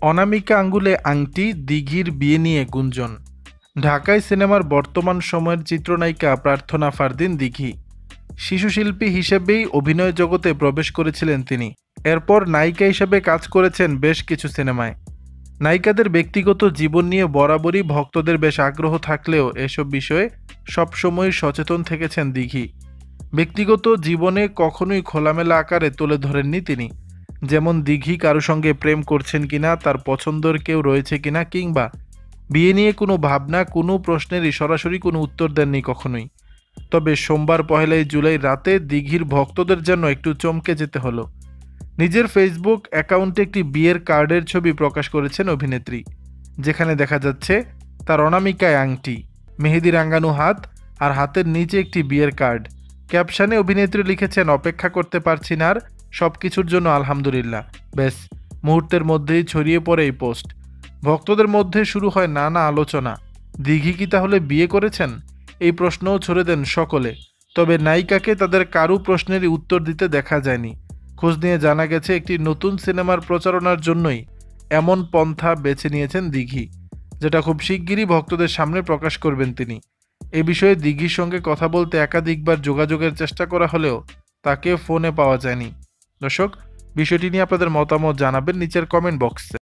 অনামিকা আঙ্গুলে আংটি, দিঘির বিয়ে নিয়ে গুঞ্জন। ঢাকায় সিনেমার বর্তমান সময়ের চিত্রনায়িকা প্রার্থনা ফারদিন দিঘি। শিশুশিল্পী হিসেবেই অভিনয় জগতে প্রবেশ করেছিলেন তিনি। এরপর নায়িকা হিসেবে কাজ করেছেন বেশ কিছু সিনেমায়। নায়িকাদের ব্যক্তিগত জীবন নিয়ে বরাবরই ভক্তদের বেশ আগ্রহ থাকলেও এসব বিষয়ে সবসময় সচেতন থেকেছেন দিঘি। ব্যক্তিগত জীবনে কখনোই খোলামেলা আকারে তুলে ধরেননি তিনি। যেমন দিঘি কারো সঙ্গে প্রেম করছেন কিনা, তার পছন্দের কেউ রয়েছে কিনা, কিংবা বিয়ে নিয়ে কোনো ভাবনা, কোনো প্রশ্নেরই সরাসরি কোনো উত্তর দেননি কখনোই। তবে সোমবার 1 জুলাই রাতে দিঘির ভক্তদের জন্য একটু চমকে যেতে হলো। নিজের ফেসবুক অ্যাকাউন্টে একটি বিয়ের কার্ডের ছবি প্রকাশ করেছেন অভিনেত্রী, যেখানে দেখা যাচ্ছে তার অনামিকায় আংটি, মেহেদি রাঙ্গানো হাত আর হাতের নিচে একটি বিয়ের কার্ড। ক্যাপশনে অভিনেত্রী লিখেছেন, অপেক্ষা করতে পারছি না আর, সবকিছুর জন্য আলহামদুলিল্লাহ। ব্যাস, মুহূর্তের মধ্যেই ছড়িয়ে পড়ে এই পোস্ট। ভক্তদের মধ্যে শুরু হয় নানা আলোচনা। দিঘি কি তাহলে বিয়ে করেছেন? এই প্রশ্নও ছুড়ে দেন সকলে। তবে নায়িকাকে তাদের কারো প্রশ্নেরই উত্তর দিতে দেখা যায়নি। খোঁজ নিয়ে জানা গেছে, একটি নতুন সিনেমার প্রচারণার জন্যই এমন পন্থা বেছে নিয়েছেন দিঘি, যেটা খুব শিগগিরই ভক্তদের সামনে প্রকাশ করবেন তিনি। এ বিষয়ে দিঘির সঙ্গে কথা বলতে একাধিকবার যোগাযোগের চেষ্টা করা হলেও তাকে ফোনে পাওয়া যায়নি। দর্শক, বিষয়টি নিয়ে আপনাদের মতামত জানাবেন নিচের কমেন্ট বক্সে।